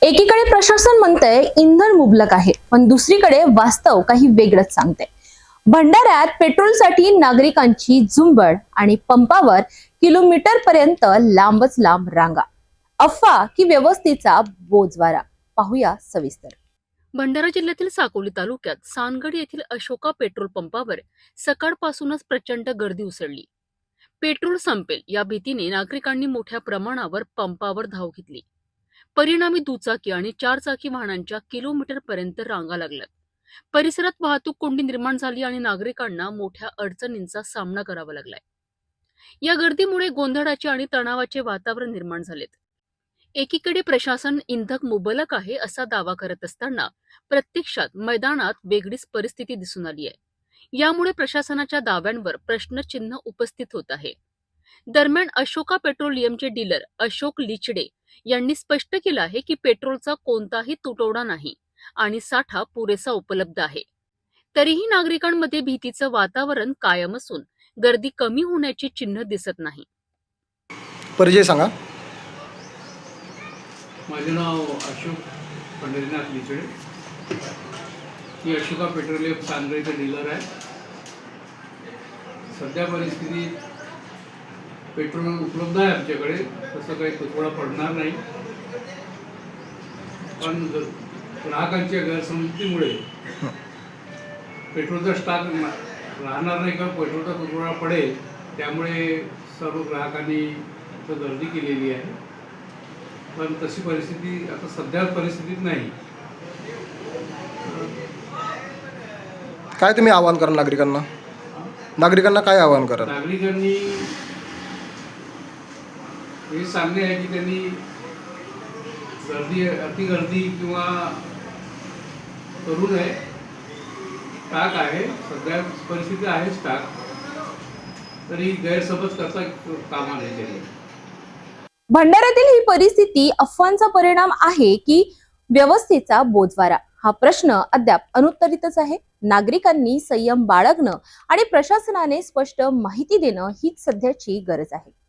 एकीकडे प्रशासन म्हणतंय इंधन मुबलक आहे, पण दुसरीकडे वास्तव काही वेगळंच सांगते। भंडाऱ्यात पेट्रोलसाठी नागरिकांची झुंबड आणि पंपावर किलोमीटर पर्यंत लांबच लांब रांगा। अफवा की व्यवस्थेचा बोजवारा, पाहूया सविस्तर। भंडारा जिल्ह्यातील साकोली तालुक्यात सानगड येथील अशोका पेट्रोल पंपावर सकाळपासूनच प्रचंड गर्दी उसळली। पेट्रोल संपेल या भीतीने नागरिकांनी मोठ्या प्रमाणावर पंपावर धाव घेतली। परिणामी दुचाकी आणि चारचाकी वाहनांच्या किलोमीटर पर्यंत रांगा लागल्यात। परिसरात वाहतूक कोंडी निर्माण झाली आणि नागरिकांना मोठ्या अडचणींचा सामना करावा लागलाय। या गर्दीमुळे गोंधळाचे आणि तणावाचे वातावरण निर्माण झालेत। एकीकडे प्रशासन इंधन मुबलक आहे असा दावा करत असताना प्रत्यक्षात मैदानात वेगळीच परिस्थिती दिसून आली आहे। यामुळे प्रशासनाच्या दाव्यांवर प्रश्नचिन्ह उपस्थित होत आहे। दरम्यान अशोका पेट्रोलियमचे डीलर अशोक लिचडे यांनी स्पष्ट केलं आहे की पेट्रोलचा कोणताही तुटवडा नाही आणि साठा पुरेसा उपलब्ध आहे। तरीही नागरिकांमध्ये भीतीचं वातावरण कायम असून गर्दी कमी होण्याची चिन्ह दिसत नाही। परिचय सांगा। माझे नाव अशोक पंढरीनाथ लिचडे। मी अशोका पेट्रोलियम सानगडचे डीलर आहे। सध्या परिस्थितीत पेट्रोल उपलब्ध आहे आमच्याकडे, तसं काही तुटवडा पडणार नाही, पण ग्राहकांच्या गैरसमजुतीमुळे पेट्रोलचा स्टॉक राहणार नाही किंवा पेट्रोलचा तुटवडा पडेल, त्यामुळे सर्व ग्राहकांनी इथं गर्दी केलेली आहे। पण तशी परिस्थिती आता सध्या परिस्थितीत नाही। काय तुम्ही आवाहन करा नागरिकांना काय आवाहन करा? नागरिकांनी हे सांगणे आहे की त्यांनी अतिगर्दी किंवा करू नये। स्टॉक आहे, सध्या परिस्थिती आहे स्टॉक, तरी गैरसमज करता कामा नये त्यांनी। भंडाऱ्यातील ही परिस्थिती अफवांचा परिणाम आहे की व्यवस्थेचा बोजवारा, हा प्रश्न अद्याप अनुत्तरितच आहे। नागरिकांनी संयम बाळगणं आणि प्रशासनाने स्पष्ट माहिती देणं हीच सध्याची गरज आहे।